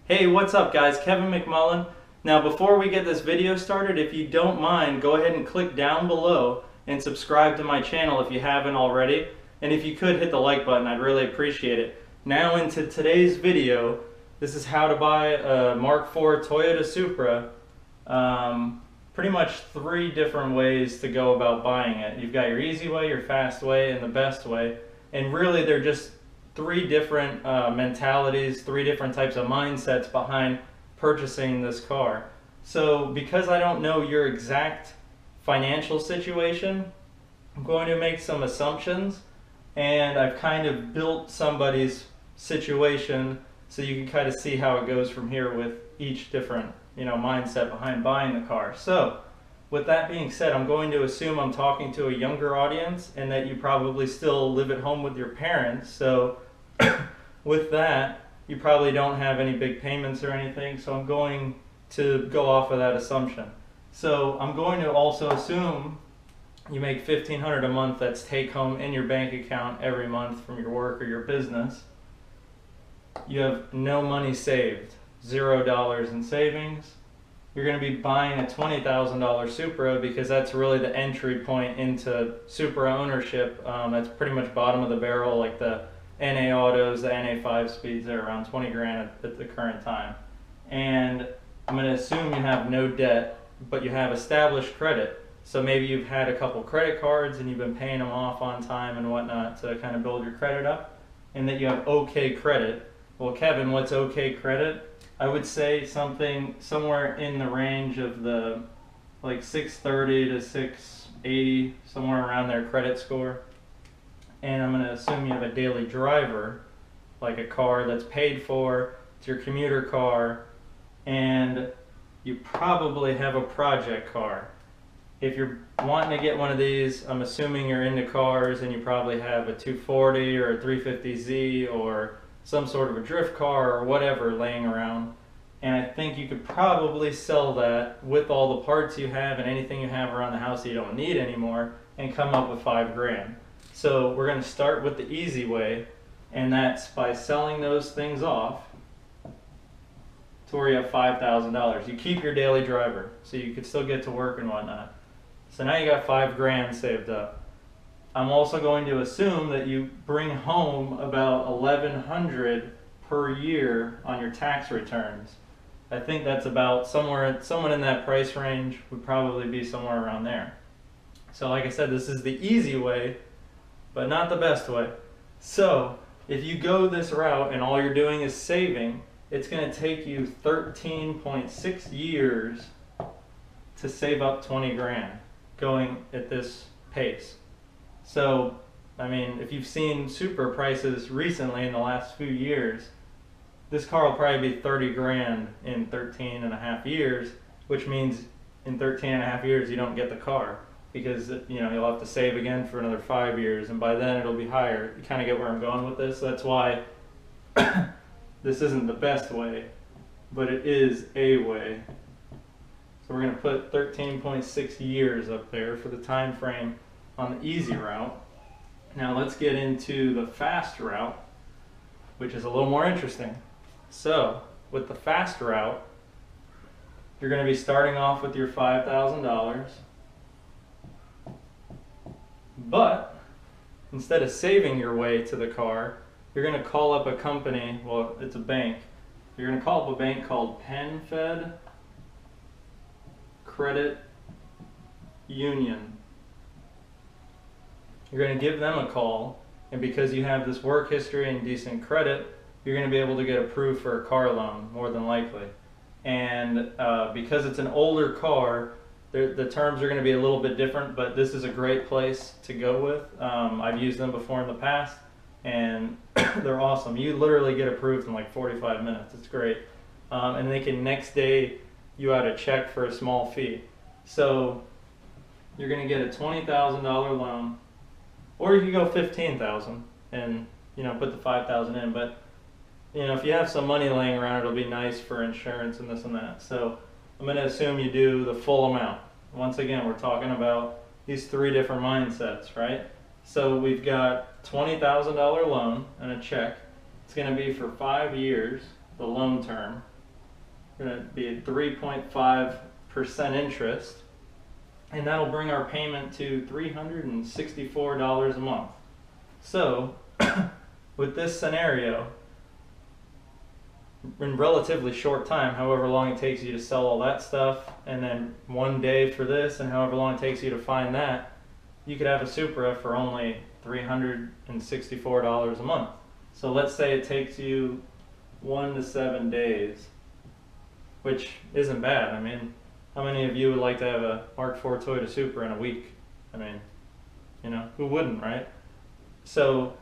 Hey, what's up guys? Kevin McMullen. Now before we get this video started, if you don't mind, go ahead and click down below and subscribe to my channel if you haven't already. And if you could hit the like button, I'd really appreciate it. Now into today's video, this is how to buy a Mark IV Toyota Supra. Pretty much 3 different ways to go about buying it. You've got your easy way, your fast way, and the best way. And really they're just 3 different mentalities, 3 different types of mindsets behind purchasing this car. So because I don't know your exact financial situation, I'm going to make some assumptions, and I've kind of built somebody's situation so you can kind of see how it goes from here with each different mindset behind buying the car. So with that being said, I'm going to assume I'm talking to a younger audience and that you probably still live at home with your parents. So with that, you probably don't have any big payments or anything, so I'm going to go off of that assumption. So I'm going to also assume you make $1,500 a month that's take home in your bank account every month from your work or your business. You have no money saved, $0 in savings. You're going to be buying a $20,000 Supra because that's really the entry point into Supra ownership. That's pretty much bottom of the barrel, like the NA autos, the NA 5-speeds, they're around 20 grand at the current time. And I'm going to assume you have no debt, but you have established credit. So maybe you've had a couple credit cards and you've been paying them off on time and whatnot to kind of build your credit up, and that you have okay credit. Well, Kevin, what's okay credit? I would say something somewhere in the range of the like 630 to 680, somewhere around their credit score. And I'm going to assume you have a daily driver, like a car that's paid for, it's your commuter car, and you probably have a project car. If you're wanting to get one of these, I'm assuming you're into cars and you probably have a 240 or a 350Z or some sort of a drift car or whatever laying around. And I think you could probably sell that with all the parts you have and anything you have around the house that you don't need anymore and come up with 5 grand. So we're going to start with the easy way, and that's by selling those things off to where you have $5,000. You keep your daily driver so you could still get to work and whatnot. So now you got 5 grand saved up. I'm also going to assume that you bring home about $1,100 per year on your tax returns. I think that's about someone in that price range would probably be somewhere around there. So like I said, this is the easy way, but not the best way. So if you go this route and all you're doing is saving, it's going to take you 13.6 years to save up 20 grand going at this pace. So, I mean, if you've seen Supra prices recently in the last few years, this car will probably be 30 grand in 13 and a half years, which means in 13 and a half years you don't get the car, because you'll have to save again for another 5 years, and by then it'll be higher. You kind of get where I'm going with this. That's why this isn't the best way, but it is a way. So we're going to put 13.6 years up there for the time frame on the easy route. Now let's get into the fast route, which is a little more interesting. So with the fast route, you're going to be starting off with your $5,000, but instead of saving your way to the car, you're going to call up a company. Well, it's a bank. You're going to call up a bank called PenFed Credit Union. You're going to give them a call, and because you have this work history and decent credit, you're going to be able to get approved for a car loan, more than likely. And because it's an older car, the terms are going to be a little bit different, but this is a great place to go with. I've used them before in the past, and they're awesome. You literally get approved in like 45 minutes. It's great. And they can next day you out a check for a small fee. So you're going to get a $20,000 loan, or you could go $15,000 and put the $5,000 in. But if you have some money laying around, it'll be nice for insurance and this and that. So I'm going to assume you do the full amount. Once again, we're talking about these 3 different mindsets, right? So we've got $20,000 loan and a check. It's going to be for 5 years, the loan term. going to be at 3.5% interest, and that'll bring our payment to $364 a month. So with this scenario, in relatively short time, however long it takes you to sell all that stuff, and then 1 day for this, and however long it takes you to find that, you could have a Supra for only $364 a month. So let's say it takes you 1 to 7 days, which isn't bad. I mean, how many of you would like to have a Mk4 Toyota Supra in a week? I mean, you know, who wouldn't, right? So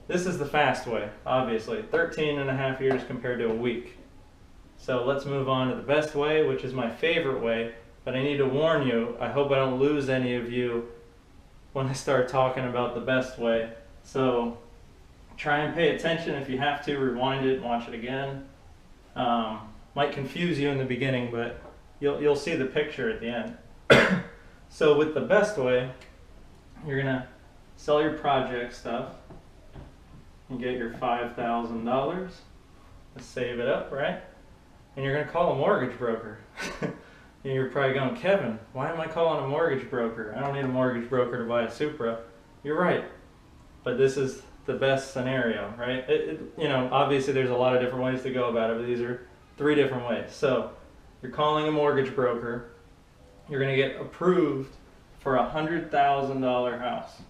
this is the fast way, obviously. 13.5 years compared to a week. So let's move on to the best way, which is my favorite way. But I need to warn you, I hope I don't lose any of you when I start talking about the best way. So try and pay attention. If you have to, rewind it and watch it again. Might confuse you in the beginning, but you'll see the picture at the end. So with the best way, you're gonna sell your project stuff and get your $5,000. Let's save it up, right? And you're gonna call a mortgage broker. And you're probably going, Kevin, why am I calling a mortgage broker? I don't need a mortgage broker to buy a Supra. You're right, but this is the best scenario, right? You know, obviously there's a lot of different ways to go about it, but these are 3 different ways. So you're calling a mortgage broker. You're gonna get approved for a $100,000 house.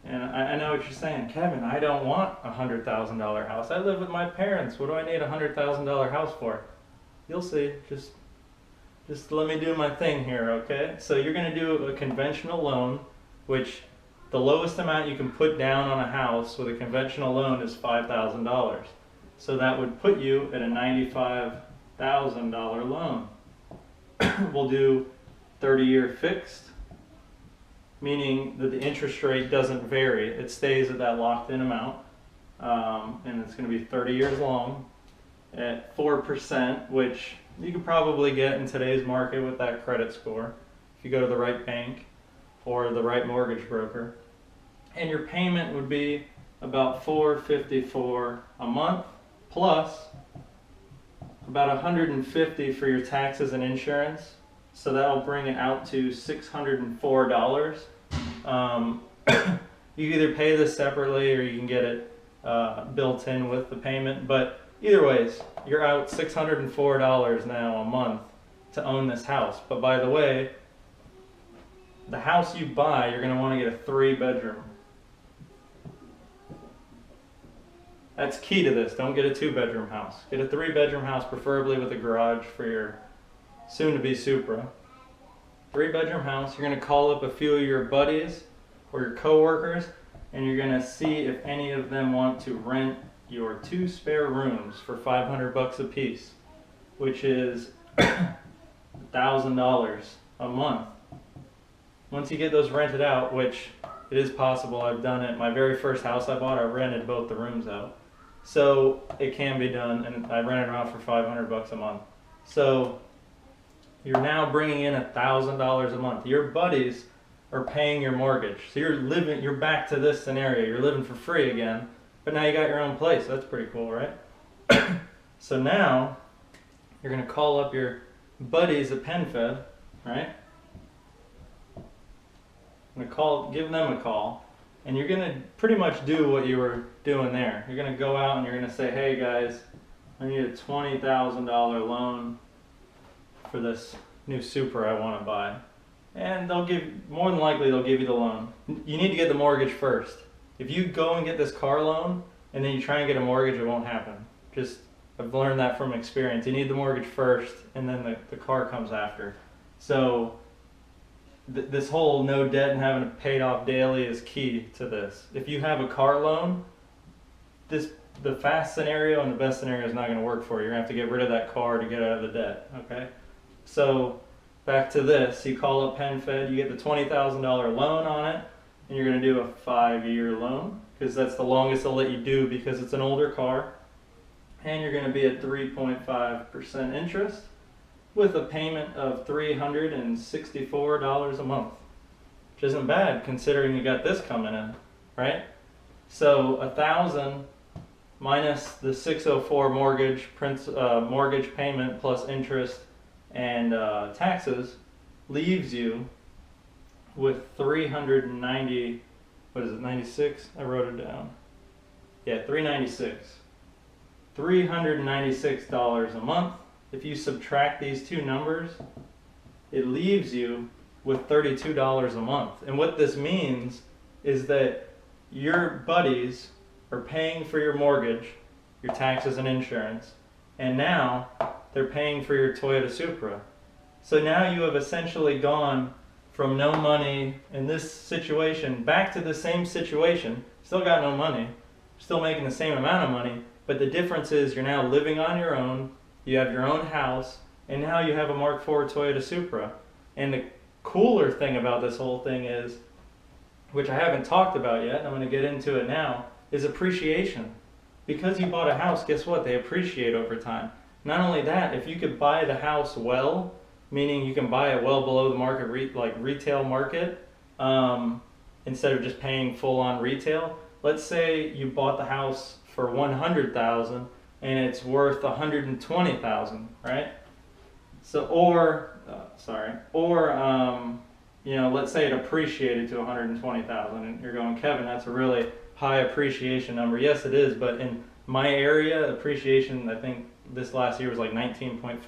And I know what you're saying, Kevin, I don't want a $100,000 house. I live with my parents. What do I need a $100,000 house for? You'll see. Just let me do my thing here, okay? So you're going to do a conventional loan, which the lowest amount you can put down on a house with a conventional loan is $5,000. So that would put you at a $95,000 loan. We'll do 30-year fixed, meaning that the interest rate doesn't vary. It stays at that locked-in amount, and it's going to be 30 years long at 4%, which you could probably get in today's market with that credit score if you go to the right bank or the right mortgage broker. And your payment would be about $454 a month, plus about $150 for your taxes and insurance. So that'll bring it out to $604. You either pay this separately or you can get it built in with the payment. But either ways, you're out $604 now a month to own this house. But by the way, the house you buy, you're going to want to get a 3-bedroom. That's key to this. Don't get a 2-bedroom house. Get a 3-bedroom house, preferably with a garage for your soon-to-be Supra. 3-bedroom house. You're going to call up a few of your buddies or your coworkers, and you're going to see if any of them want to rent your 2 spare rooms for $500 a piece, which is $1,000 a month. Once you get those rented out, which it is possible, I've done it. My very first house I bought, I rented both the rooms out. So it can be done, and I rented them out for $500 a month. So you're now bringing in $1,000 a month. Your buddies are paying your mortgage. So you're back to this scenario. You're living for free again, but now you got your own place. That's pretty cool, right? So now you're gonna call up your buddies at PenFed, right? Give them a call, and you're gonna pretty much do what you were doing there. You're gonna go out and you're gonna say, hey guys, I need a $20,000 loan for this new Supra I want to buy. And more than likely they'll give you the loan. You need to get the mortgage first. If you go and get this car loan and then you try and get a mortgage, it won't happen. I've learned that from experience. You need the mortgage first, and then the car comes after. So this whole no debt and having it paid off daily is key to this. If you have a car loan, the fast scenario and the best scenario is not going to work for you. You're going to have to get rid of that car to get out of the debt, okay? So back to this, you call up PenFed, you get the $20,000 loan on it, and you're going to do a 5-year loan, because that's the longest they'll let you do because it's an older car. And you're going to be at 3.5% interest with a payment of $364 a month, which isn't bad considering you got this coming in, right? So $1,000 minus the 604 mortgage payment plus interest and taxes leaves you with 390, what is it, 96? I wrote it down. Yeah, 396. $396 a month. If you subtract these two numbers, it leaves you with $32 a month. And what this means is that your buddies are paying for your mortgage, your taxes and insurance, and now they're paying for your Toyota Supra. So now you have essentially gone from no money in this situation back to the same situation. Still got no money, still making the same amount of money, but the difference is you're now living on your own, you have your own house, and now you have a Mark IV Toyota Supra. And the cooler thing about this whole thing is, which I haven't talked about yet, and I'm going to get into it now, is appreciation. Because you bought a house, guess what? They appreciate over time. Not only that, if you could buy the house well, meaning you can buy it well below the market, retail market, instead of just paying full on retail. Let's say you bought the house for $100,000 and it's worth $120,000, right? So, you know, let's say it appreciated to $120,000, and you're going, Kevin, that's a really high appreciation number. Yes, it is, but in my area, appreciation, I think this last year was like 19.4%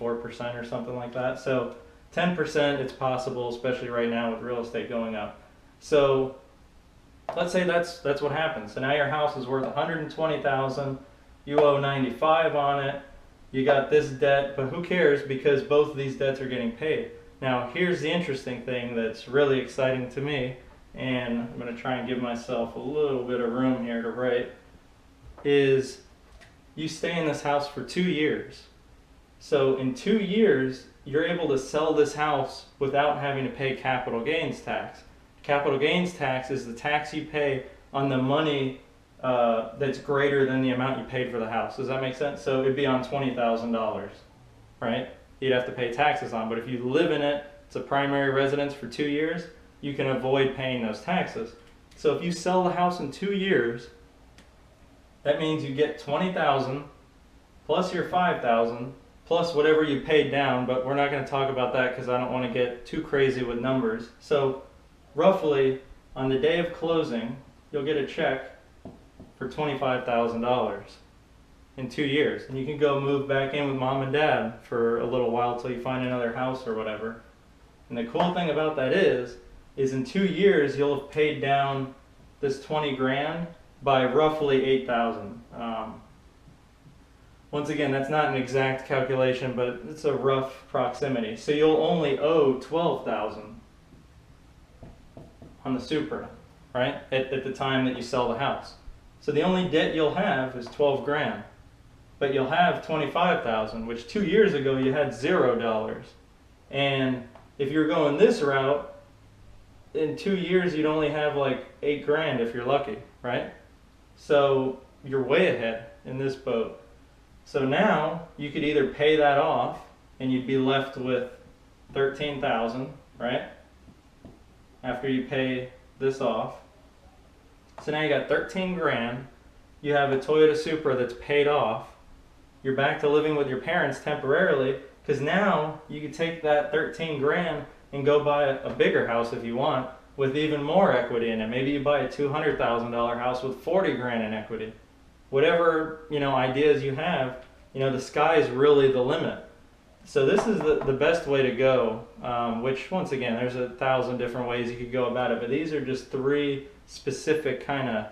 or something like that. So 10% it's possible, especially right now with real estate going up. So let's say that's what happens. So now your house is worth $120,000, you owe $95,000 on it, you got this debt, but who cares, because both of these debts are getting paid. Now here's the interesting thing that's really exciting to me, and I'm going to try and give myself a little bit of room here to write, is you stay in this house for 2 years. So in 2 years, you're able to sell this house without having to pay capital gains tax. Capital gains tax is the tax you pay on the money that's greater than the amount you paid for the house. Does that make sense? So it'd be on $20,000, right? You'd have to pay taxes on. But if you live in it, it's a primary residence for 2 years, you can avoid paying those taxes. So if you sell the house in 2 years, that means you get $20,000 plus your $5,000 plus whatever you paid down, but we're not going to talk about that because I don't want to get too crazy with numbers. So roughly on the day of closing, you'll get a check for $25,000 in 2 years, and you can go move back in with mom and dad for a little while till you find another house or whatever. And the cool thing about that is in 2 years you'll have paid down this 20 grand by roughly 8,000. Once again, that's not an exact calculation, but it's a rough proximity. So you'll only owe 12,000 on the Supra, right? At the time that you sell the house. So the only debt you'll have is 12 grand. But you'll have 25,000, which 2 years ago you had $0. And if you're going this route, in 2 years you'd only have like 8 grand if you're lucky, right? So you're way ahead in this boat. So now you could either pay that off and you'd be left with 13,000, right? After you pay this off. So now you got 13 grand. You have a Toyota Supra that's paid off. You're back to living with your parents temporarily, because now you can take that 13 grand and go buy a bigger house if you want with even more equity in it. Maybe you buy a $200,000 house with 40 grand in equity. Whatever, you know, ideas you have, you know, the sky is really the limit. So this is the best way to go, which once again, there's 1,000 different ways you could go about it, but these are just 3 specific kind of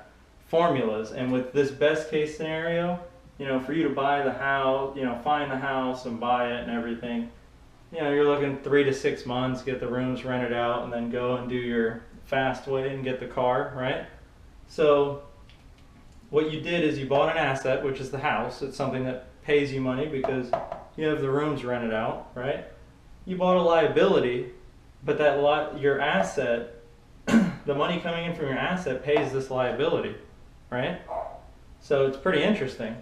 formulas. And with this best case scenario, you know, for you to buy the house, you know, find the house and buy it and everything, you know, you're looking 3 to 6 months, get the rooms rented out, and then go and do your fast way and get the car, right? So what you did is you bought an asset, which is the house. It's something that pays you money because you have the rooms rented out, right? You bought a liability, but your asset, the money coming in from your asset pays this liability, right? So it's pretty interesting.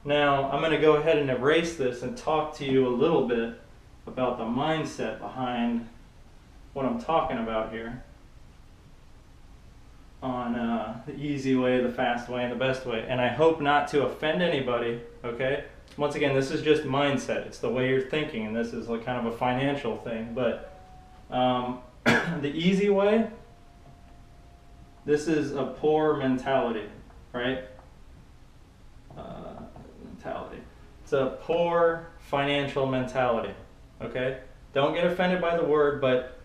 Now I'm going to go ahead and erase this and talk to you a little bit about the mindset behind what I'm talking about here. the easy way, the fast way, and the best way. And I hope not to offend anybody, okay? Once again, this is just mindset. It's the way you're thinking, and this is like kind of a financial thing. But the easy way, this is a poor mentality, right? Mentality. It's a poor financial mentality, okay? Don't get offended by the word, but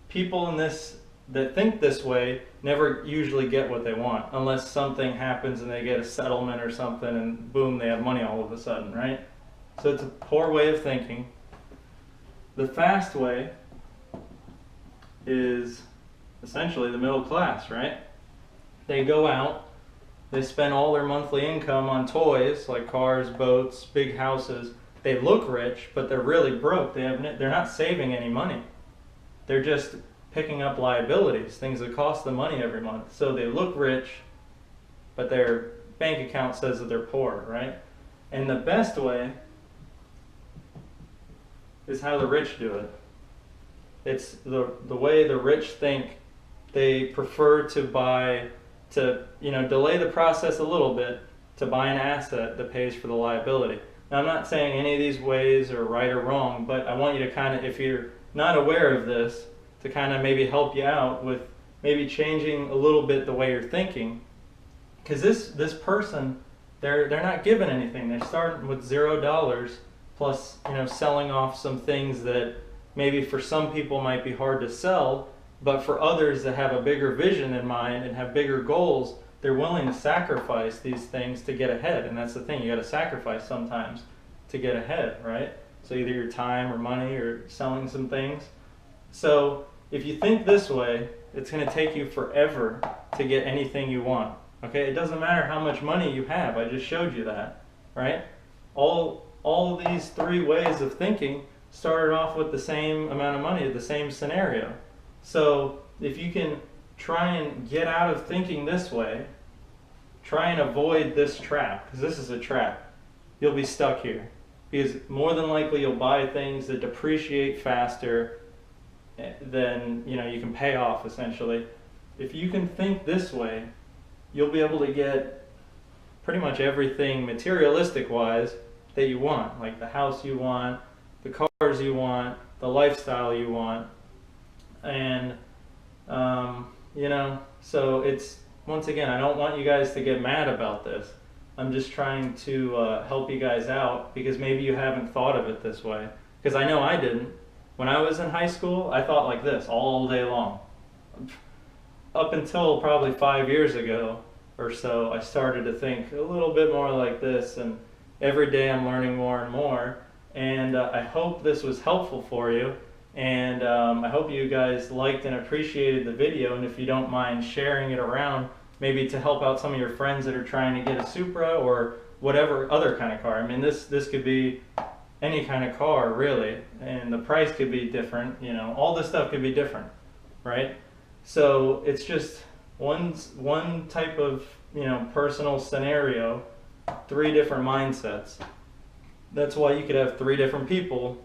people in this that think this way never usually get what they want unless something happens and they get a settlement or something and boom, they have money all of a sudden, right? So it's a poor way of thinking. The fast way is essentially the middle class, right? They go out, they spend all their monthly income on toys like cars, boats, big houses. They look rich, but they're really broke. They're not saving any money. They're just picking up liabilities, things that cost them money every month. So they look rich, but their bank account says that they're poor, right? And the best way is how the rich do it. It's the way the rich think. They prefer to delay the process a little bit to buy an asset that pays for the liability. Now, I'm not saying any of these ways are right or wrong, but I want you to kind of, if you're not aware of this, to kind of maybe help you out with maybe changing a little bit the way you're thinking. Because this person, they're not given anything. They're starting with $0 plus, selling off some things that maybe for some people might be hard to sell, but for others that have a bigger vision in mind and have bigger goals, they're willing to sacrifice these things to get ahead. And that's the thing, you got to sacrifice sometimes to get ahead, right? So either your time or money or selling some things. So if you think this way, it's going to take you forever to get anything you want. Okay, it doesn't matter how much money you have. I just showed you that, right? All of these three ways of thinking started off with the same amount of money, the same scenario. So if you can try and get out of thinking this way, try and avoid this trap, because this is a trap. You'll be stuck here, because more than likely you'll buy things that depreciate faster than you can pay off, essentially. If you can think this way, you'll be able to get pretty much everything materialistic wise that you want, like the house you want, the cars you want, the lifestyle you want. And so it's, once again, I don't want you guys to get mad about this. I'm just trying to help you guys out, because maybe you haven't thought of it this way, because I know I didn't. When I was in high school, I thought like this all day long. Up until probably 5 years ago or so, I started to think a little bit more like this, and every day I'm learning more and more. And I hope this was helpful for you, and I hope you guys liked and appreciated the video, and if you don't mind sharing it around, maybe to help out some of your friends that are trying to get a Supra or whatever other kind of car. I mean, this could be any kind of car, really, and the price could be different, all this stuff could be different, right? So it's just one type of personal scenario, three different mindsets. That's why you could have three different people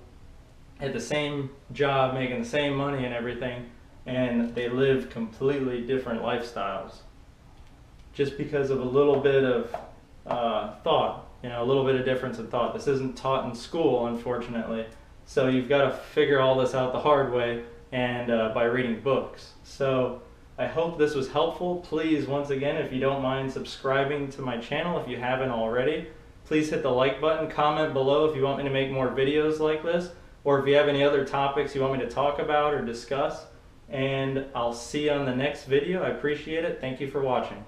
at the same job making the same money and everything, and they live completely different lifestyles just because of a little bit of thought, a little bit of difference in thought. This isn't taught in school, unfortunately, so you've got to figure all this out the hard way and by reading books. So I hope this was helpful. Please, once again, if you don't mind subscribing to my channel if you haven't already, please hit the like button, comment below if you want me to make more videos like this, or if you have any other topics you want me to talk about or discuss, and I'll see you on the next video. I appreciate it. Thank you for watching.